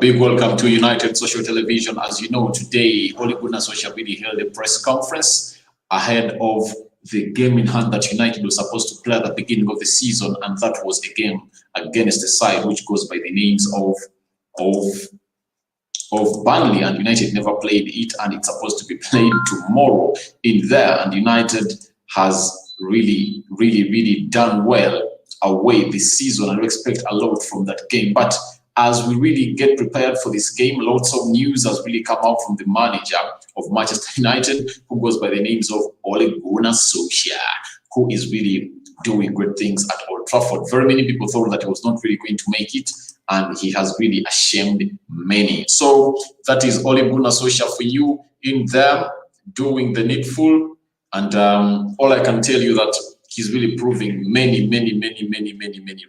big welcome to United Social Television. As you know, today, Ole Gunnar Solskjaer really held a press conference ahead of the game in hand that United was supposed to play at the beginning of the season, and that was a game against the side which goes by the names of Burnley, and United never played it, and it's supposed to be played tomorrow in there, and United has really done well away this season, and we expect a lot from that game. But as we really get prepared for this game, lots of news has really come out from the manager of Manchester United, who goes by the names of Ole Gunnar Solskjaer, who is really doing great things at Old Trafford. Very many people thought that he was not really going to make it, and he has really ashamed many. So that is Ole Gunnar Solskjaer for you in there, doing the needful. And all I can tell you that he's really proving many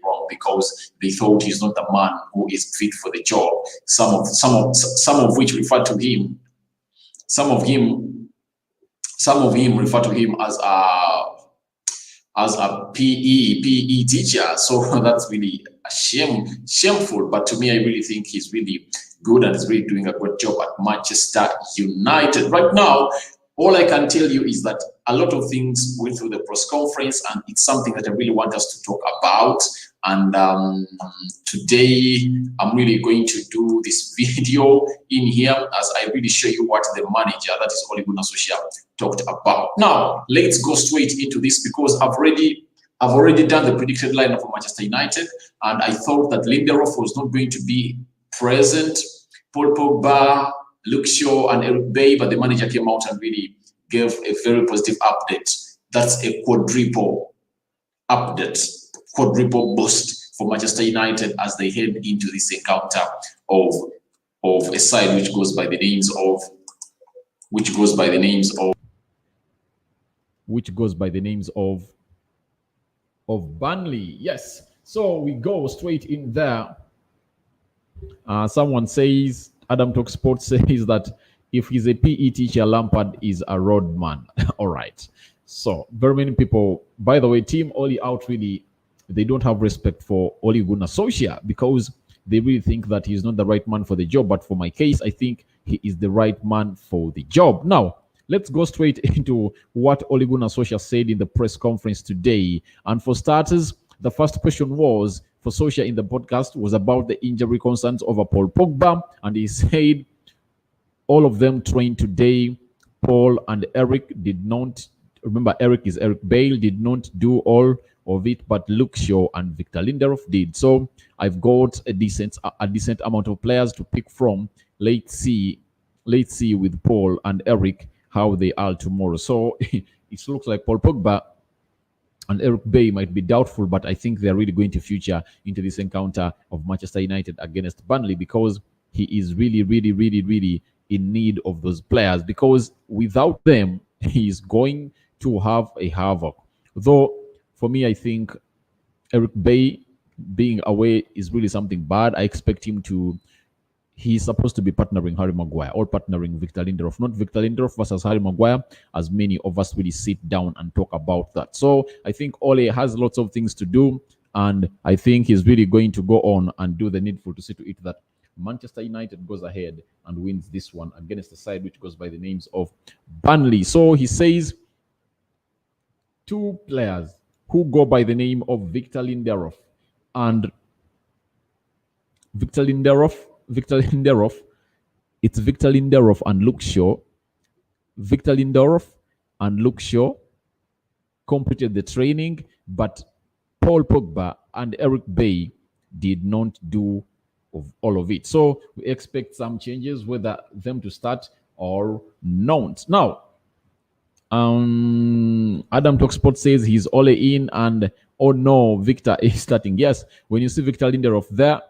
wrong, because they thought he's not the man who is fit for the job. Some of which refer to him. Some of him refer to him as a PE teacher. So that's really shameful. But to me, I really think he's really good and is really doing a good job at Manchester United right now. All I can tell you is that a lot of things went through the press conference, and it's something that I really want us to talk about. And today, I'm really going to do this video in here as I really show you what the manager, that is Ole Gunnar Solskjaer, talked about. Now, let's go straight into this, because I've already done the predicted lineup for Manchester United, and I thought that Lindelof was not going to be present. Paul Pogba, Luke Shaw, and Eric Bay, but the manager came out and really gave a very positive update. That's a quadruple update, quadruple boost for Manchester United as they head into this encounter of a side which goes by the names of Burnley. Yes. So we go straight in there. Someone says, Adam Talk Sports says that if he's a PE teacher, Lampard is a road man. All right. So very many people, by the way, Team Ole out really, they don't have respect for Ole Gunnar Solskjaer, because they really think that he's not the right man for the job. But for my case, I think he is the right man for the job. Now, let's go straight into what Ole Gunnar Solskjaer said in the press conference today. And for starters, the first question was for Solskjaer in the podcast was about the injury concerns over Paul Pogba, and he said all of them trained today. Paul and Eric did not. Remember, Eric is Eric Bale, did not do all of it, but Luke Shaw and Victor Lindelof did. So I've got a decent amount of players to pick from. Let's see with Paul and Eric how they are tomorrow. So it looks like Paul Pogba and Eric Bay might be doubtful, but I think they're really going to feature into this encounter of Manchester United against Burnley, because he is really in need of those players, because without them, he's going to have a havoc. Though, for me, I think Eric Bay being away is really something bad. I expect him to... He's supposed to be partnering Harry Maguire or partnering Victor Lindelof, not Victor Lindelof versus Harry Maguire, as many of us really sit down and talk about that. So I think Ole has lots of things to do, and I think he's really going to go on and do the needful to see to it that Manchester United goes ahead and wins this one against the side which goes by the names of Burnley. So he says two players who go by the name of Victor Lindelof and it's Victor Lindelof and Luke Shaw. Victor Lindelof and Luke Shaw completed the training, but Paul Pogba and Eric Bay did not do all of it. So we expect some changes, whether them to start or not. Now, Adam Talksport says he's all in, and oh no, Victor is starting. Yes, when you see Victor Lindelof there,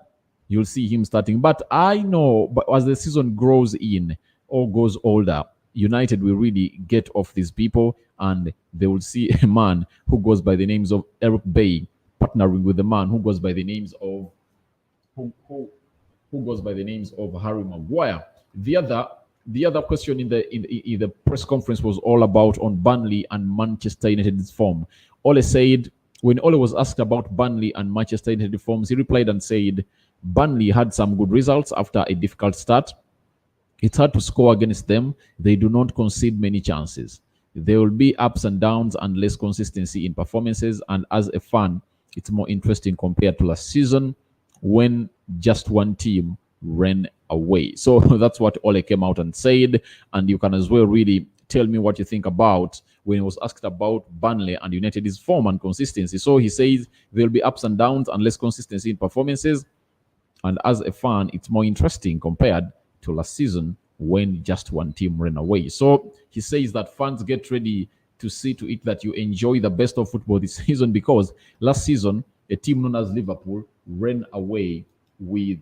you'll see him starting. But I know, but as the season grows in or goes older, United will really get off these people, and they will see a man who goes by the names of Eric Bay partnering with the man who goes by the names of Harry Maguire. The other question in the press conference was all about on Burnley and Manchester United's form. Ole said, when Ole was asked about Burnley and Manchester United forms, he replied and said, Burnley had some good results after a difficult start. It's hard to score against them. They do not concede many chances. There will be ups and downs and less consistency in performances. And as a fan, it's more interesting compared to last season when just one team ran away. So that's what Ole came out and said. And you can as well really tell me what you think about when he was asked about Burnley and United's form and consistency. So he says there will be ups and downs and less consistency in performances. And as a fan, it's more interesting compared to last season when just one team ran away. So he says that fans get ready to see to it that you enjoy the best of football this season, because last season, a team known as Liverpool ran away with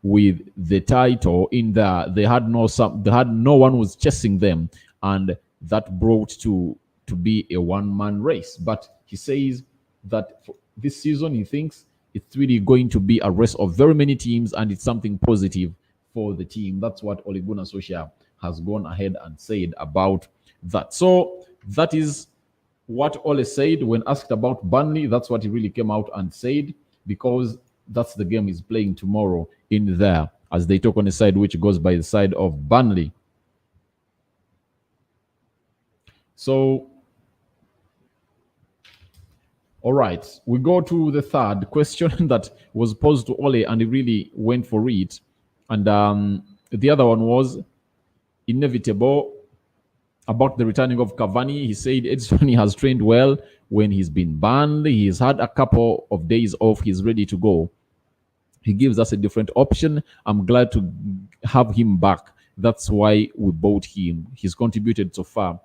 with the title in the they had no one was chasing them, and that brought to be a one-man race. But he says that for this season he thinks it's really going to be a race of very many teams, and it's something positive for the team. That's what Ole Gunnar Solskjaer has gone ahead and said about that. So that is what Ole said when asked about Burnley. That's what he really came out and said, because that's the game he's playing tomorrow in there, as they talk on the side which goes by the side of Burnley. So, all right, we go to the third question that was posed to Ole, and he really went for it. And the other one was inevitable about the returning of Cavani. He said Edson has trained well when he's been banned. He's had a couple of days off. He's ready to go. He gives us a different option. I'm glad to have him back. That's why we bought him. He's contributed so far.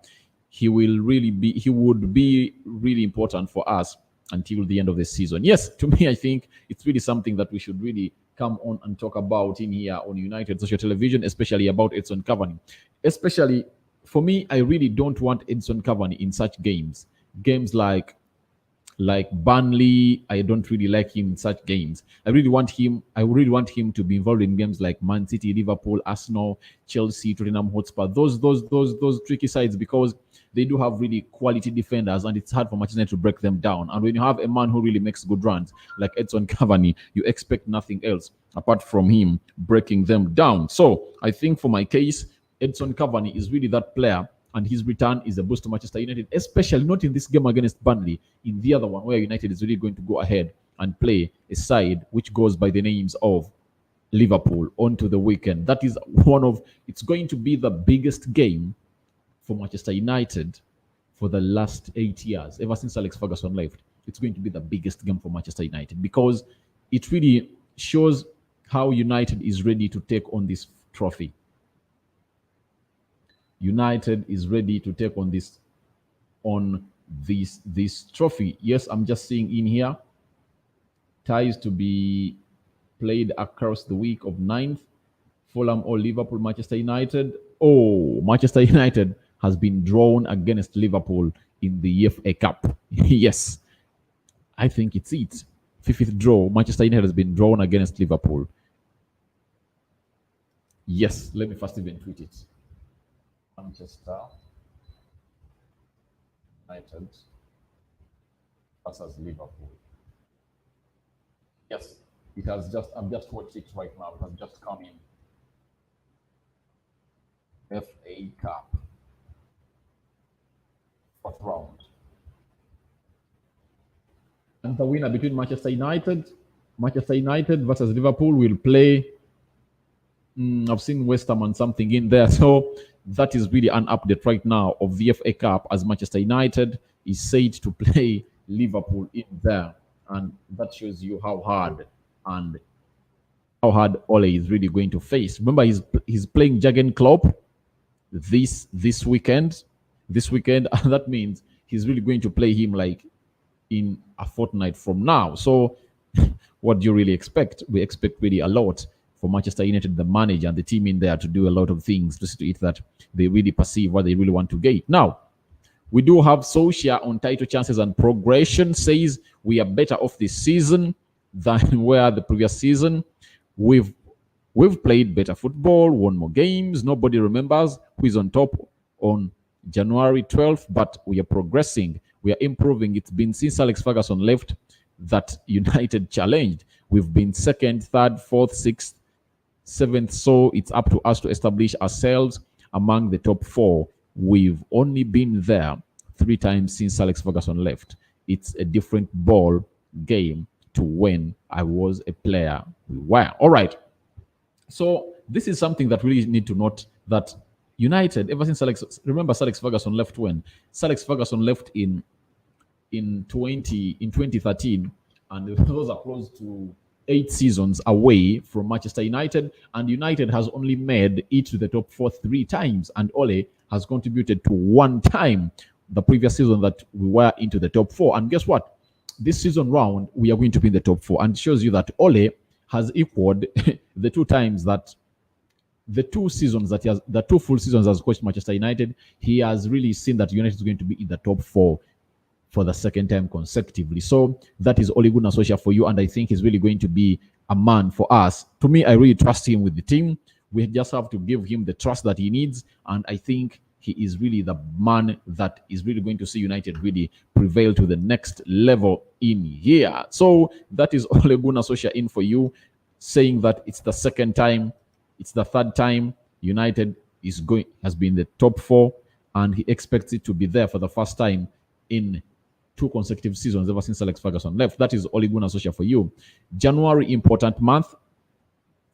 He would be really important for us until the end of the season. Yes, to me, I think it's really something that we should really come on and talk about in here on United Social Television, especially about Edson Cavani. Especially for me, I really don't want Edson Cavani in such games. Games like Burnley, I don't really like him in such games. I really want him to be involved in games like Man City, Liverpool, Arsenal, Chelsea, Tottenham Hotspur. Those tricky sides, because they do have really quality defenders, and it's hard for Manchester United to break them down. And when you have a man who really makes good runs like Edson Cavani, you expect nothing else apart from him breaking them down. So I think for my case, Edson Cavani is really that player, and his return is a boost to Manchester United, especially not in this game against Burnley, in the other one where United is really going to go ahead and play a side which goes by the names of Liverpool onto the weekend. That is it's going to be the biggest game for Manchester United for the last 8 years, ever since Alex Ferguson left. It's going to be the biggest game for Manchester United, because it really shows how United is ready to take on this trophy. United is ready to take on this trophy. Yes, I'm just seeing in here ties to be played across the week of 9th. Fulham or Liverpool, Manchester United. Oh, Manchester United has been drawn against Liverpool in the FA Cup. Yes, I think it's it. Fifth draw. Manchester United has been drawn against Liverpool. Yes, let me first even tweet it. Manchester United versus Liverpool. Yes, I've just watched it right now. It has just come in. FA Cup. Fourth round. And the winner between Manchester United versus Liverpool will play. I've seen West Ham and something in there. So that is really an update right now of the FA Cup, as Manchester United is said to play Liverpool in there. And that shows you how hard Ole is really going to face. Remember, he's playing Jurgen Klopp this weekend. And that means he's really going to play him like in a fortnight from now. So what do you really expect? We expect really a lot for Manchester United, the manager and the team in there, to do a lot of things to see to it that they really perceive what they really want to get. Now, we do have Solskjaer on title chances and progression. Says we are better off this season than where the previous season. We've played better football, won more games. Nobody remembers who is on top on January 12th, but we are progressing. We are improving. It's been since Alex Ferguson left that United challenged. We've been second, third, fourth, sixth, seventh. So it's up to us to establish ourselves among the top four. We've only been there 3 times since Alex Ferguson left. It's a different ball game to when I was a player. We were. All right. So this is something that we really need to note, that United, ever since remember Alex Ferguson left when? Alex Ferguson left in 2013, and those are close to 8 seasons away from Manchester United, and United has only made it to the top 4 3 times, and Ole has contributed to 1 time the previous season that we were into the top 4. And guess what? This season round, we are going to be in the top 4, and it shows you that Ole has equaled the 2 times that the 2 seasons that he has, the 2 full seasons as coached Manchester United, he has really seen that United is going to be in the top 4 for the 2nd time consecutively. So that is Ole Gunnar Solskjaer for you, and I think he's really going to be a man for us. To me, I really trust him with the team. We just have to give him the trust that he needs, and I think he is really the man that is really going to see United really prevail to the next level in here. So that is Ole Gunnar Solskjaer in for you, saying that it's the 2nd time, it's the 3rd time United has been the top 4, and he expects it to be there for the first time in 2 consecutive seasons ever since Alex Ferguson left. That is Ole Gunnar Solskjaer for you. January, important month.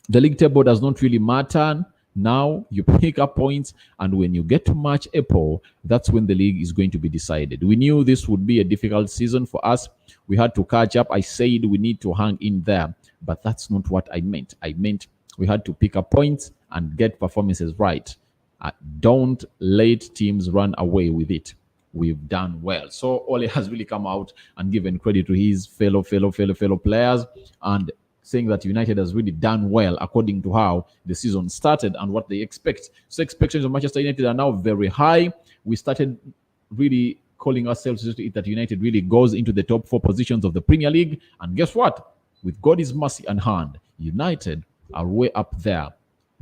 The league table does not really matter. Now you pick up points, and when you get to March, April, that's when the league is going to be decided. We knew this would be a difficult season for us. We had to catch up. I said we need to hang in there, but that's not what I meant. I meant we had to pick up points and get performances right. Don't let teams run away with it. We've done well. So Ole has really come out and given credit to his fellow players, and saying that United has really done well according to how the season started and what they expect. So expectations of Manchester United are now very high. We started really calling ourselves that United really goes into the top 4 positions of the Premier League. And guess what? With God's mercy and hand, United are way up there,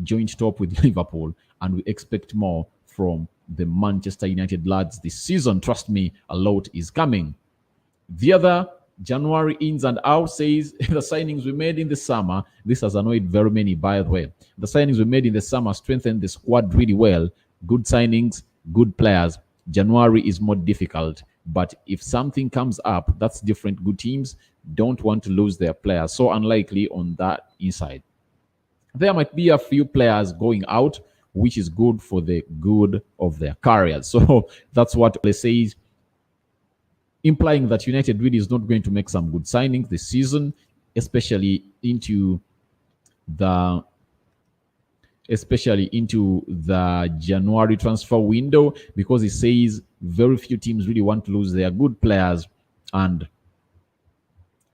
joint top with Liverpool, and we expect more from the Manchester United lads this season. Trust me, a lot is coming. The other January ins and outs says the signings we made in the summer. This has annoyed very many, by the way. The signings we made in the summer strengthened the squad really well. Good signings, good players. January is more difficult, but if something comes up, that's different. Good teams don't want to lose their players. So unlikely on that inside. There might be a few players going out, which is good for the good of their careers. So that's what Ole says, implying that United really is not going to make some good signings this season, especially into the January transfer window, because he says very few teams really want to lose their good players, and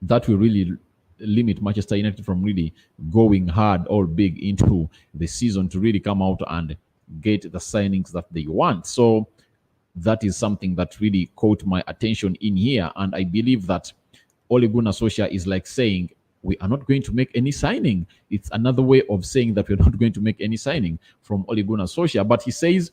that will really limit Manchester United from really going hard or big into the season to really come out and get the signings that they want. So that is something that really caught my attention in here, and I believe that Ole Gunnar Solskjaer is like saying we are not going to make any signing. It's another way of saying that we're not going to make any signing from Ole Gunnar Solskjaer. But he says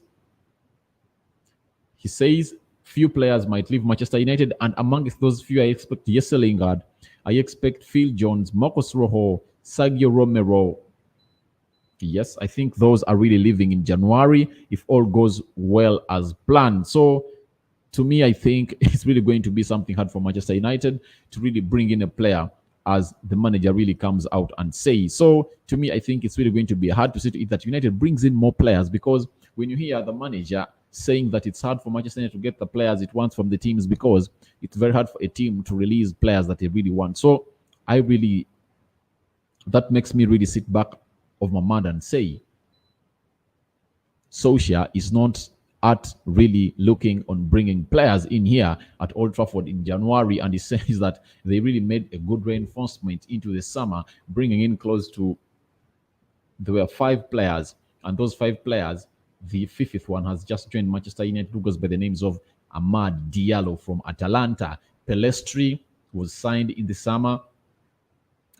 few players might leave Manchester United, and amongst those few, I expect Jesse Lingard, I expect Phil Jones, Marcos Rojo, Sergio Romero. Yes, I think those are really leaving in January if all goes well as planned. So to me, I think it's really going to be something hard for Manchester United to really bring in a player as the manager really comes out and says. So to me, I think it's really going to be hard to see to it that United brings in more players, because when you hear the manager saying that it's hard for Manchester United to get the players it wants from the teams, because it's very hard for a team to release players that they really want. So that makes me really sit back of my mind and say Solskjaer is not at really looking on bringing players in here at Old Trafford in January, and he says that they really made a good reinforcement into the summer, bringing in there were 5 players, and those 5 players, the 5th one has just joined Manchester United, who goes by the names of Amad Diallo from Atalanta. Pelestri was signed in the summer.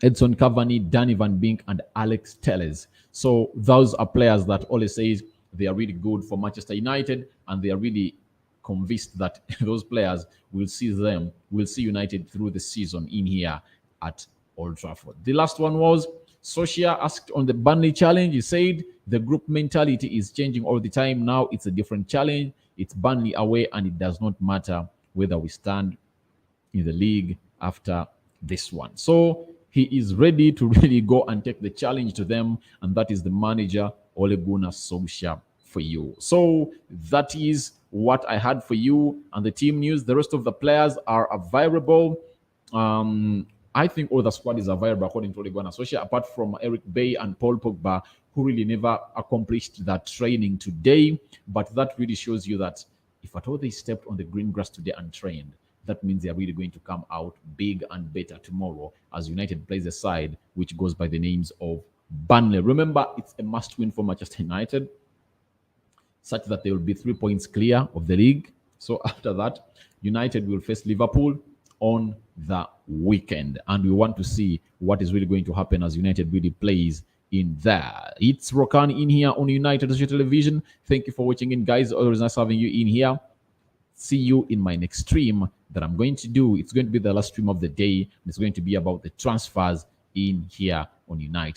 Edson Cavani, Danny Van Beek, and Alex Telles. So those are players that Ole says they are really good for Manchester United, and they are really convinced that those players will see United through the season in here at Old Trafford. The last one was Solskjaer asked on the Burnley challenge. He said the group mentality is changing all the time. Now it's a different challenge. It's Burnley away, and it does not matter whether we stand in the league after this one. So he is ready to really go and take the challenge to them, and that is the manager Ole Gunnar Solskjaer for you. So that is what I had for you and the team news. The rest of the players are available. I think all the squad is available according to Ole Gunnar Solskjaer, apart from Eric Bay and Paul Pogba, who really never accomplished that training today. But that really shows you that if at all they stepped on the green grass today and trained, that means they are really going to come out big and better tomorrow as United plays a side which goes by the names of Burnley. Remember, it's a must-win for Manchester United, such that they will be 3 points clear of the league. So after that, United will face Liverpool on the weekend. And we want to see what is really going to happen as United really plays in there. It's Rokan in here on United Television. Thank you for watching in, guys. Always nice having you in here. See you in my next stream that I'm going to do. It's going to be the last stream of the day. It's going to be about the transfers in here on United.